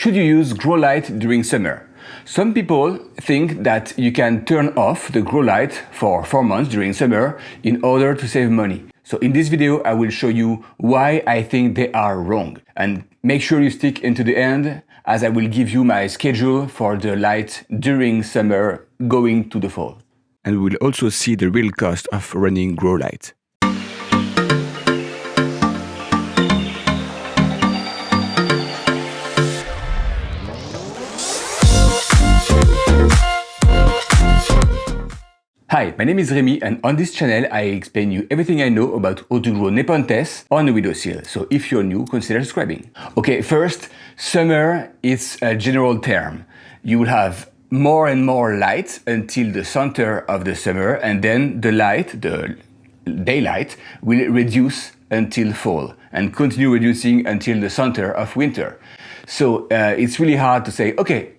should you use grow light during summer? Some people think that you can turn off the grow light for 4 months during summer in order to save money. So in this video, I will show you why I think they are wrong. And make sure you stick into the end, as I will give you my schedule for the light during summer going to the fall. And we will also see the real cost of running grow light. Hi, my name is Remy, and on this channel I explain you everything I know about how to grow Nepenthes on a windowsill. So if you're new, consider subscribing. Okay, first, summer is a general term. You will have more and more light until the center of the summer, and then the light, the daylight, will reduce until fall and continue reducing until the center of winter. So it's really hard to say, okay,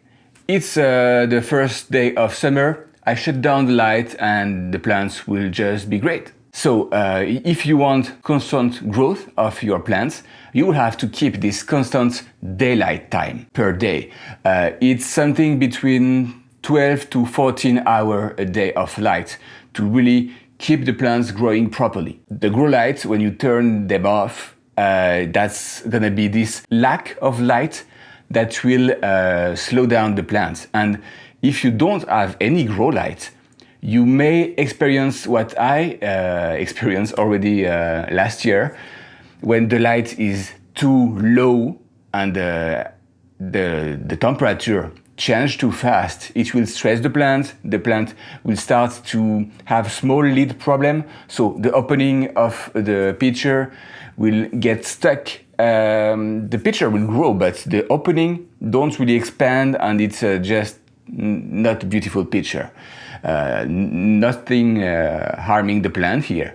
it's the first day of summer, I shut down the light and the plants will just be great. So if you want constant growth of your plants, you will have to keep this constant daylight time per day. It's something between 12 to 14 hours a day of light to really keep the plants growing properly. The grow lights, when you turn them off, that's gonna be this lack of light that will slow down the plants. And if you don't have any grow light, you may experience what I experienced already last year, when the light is too low and the temperature changes too fast. It will stress the plant will start to have small lid problem, so the opening of the pitcher will get stuck. The pitcher will grow, but the opening don't really expand, and it's just not a beautiful picture. Nothing harming the plant here.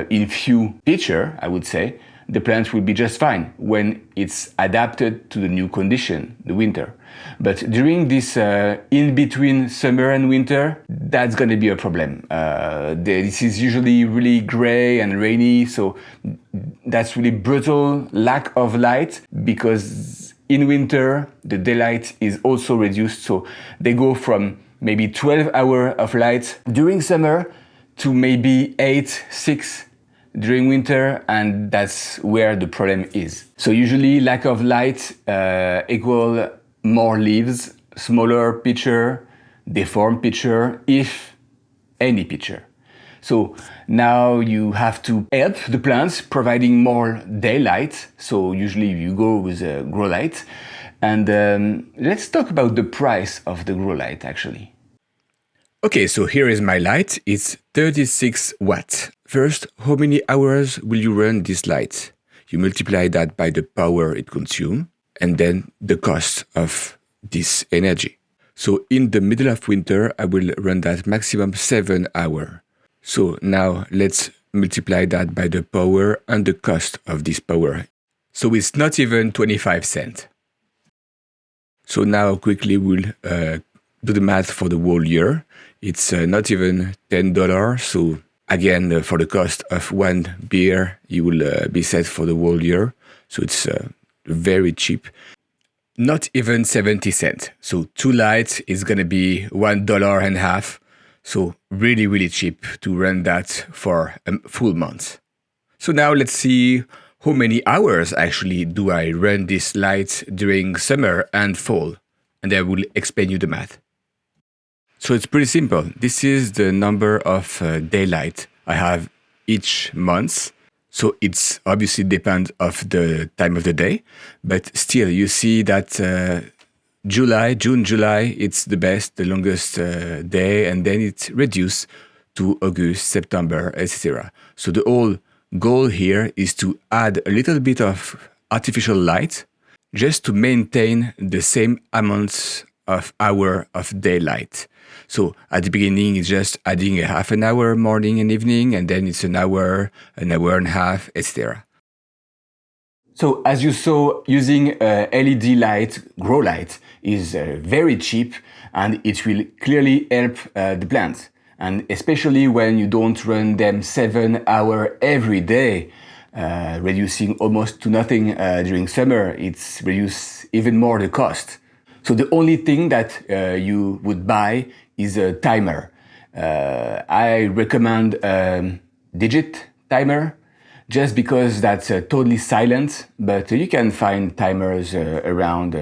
In few pitcher, I would say, the plant will be just fine when it's adapted to the new condition, the winter. But during this in-between summer and winter, that's gonna be a problem. This is usually really gray and rainy, so that's really brutal lack of light, because in winter, the daylight is also reduced, so they go from maybe 12 hours of light during summer to maybe 8, 6 during winter, and that's where the problem is. So usually lack of light equal more leaves, smaller pitcher, deformed pitcher, if any pitcher. So now you have to help the plants providing more daylight. So usually you go with a grow light. And let's talk about the price of the grow light actually. Okay, so here is my light. It's 36 watts. First, how many hours will you run this light? You multiply that by the power it consumes, and then the cost of this energy. So in the middle of winter, I will run that maximum 7 hours. So now let's multiply that by the power and the cost of this power. So it's not even 25 cents. So now quickly we'll do the math for the whole year. It's not even $10. So again, for the cost of one beer, you will be set for the whole year. So it's very cheap. Not even 70 cents. So 2 lights is gonna be $1.50. So really, really cheap to run that for a full month. So now let's see how many hours actually do I run this light during summer and fall. And I will explain you the math. So it's pretty simple. This is the number of daylight I have each month. So it's obviously depends of the time of the day, but still you see that June, July, it's the best, the longest day, and then it reduces to August, September, etc. So the whole goal here is to add a little bit of artificial light just to maintain the same amount of hour of daylight. So at the beginning, it's just adding a half an hour morning and evening, and then it's an hour and a half, etc. So as you saw, using LED light, grow light, is very cheap, and it will clearly help the plants. And especially when you don't run them 7 hours every day, reducing almost to nothing during summer, it's reduce even more the cost. So the only thing that you would buy is a timer. I recommend Digit timer just because that's totally silent, but you can find timers around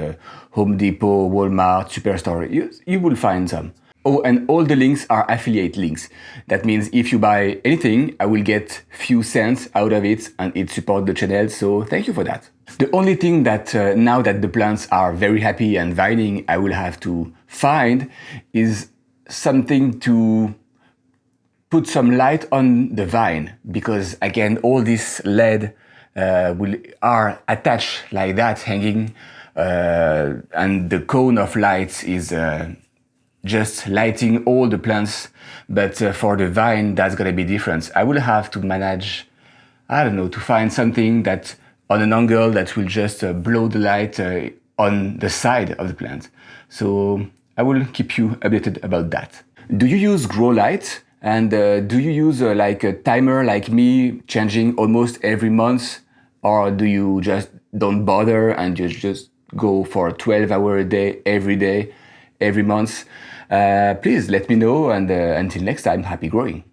Home Depot, Walmart, Superstore. You will find some. Oh, and all the links are affiliate links. That means if you buy anything, I will get few cents out of it and it supports the channel, so thank you for that. The only thing that now that the plants are very happy and vining, I will have to find is something to put some light on the vine, because again, all this LED are attached like that, hanging, and the cone of lights is just lighting all the plants, but for the vine, that's gonna be different. I will have to manage, I don't know, to find something that on an angle that will just blow the light on the side of the plant. So I will keep you updated about that. Do you use grow light? And do you use like a timer like me, changing almost every month? Or do you just don't bother and you just go for 12 hours a day, every month? Please let me know, and until next time, happy growing.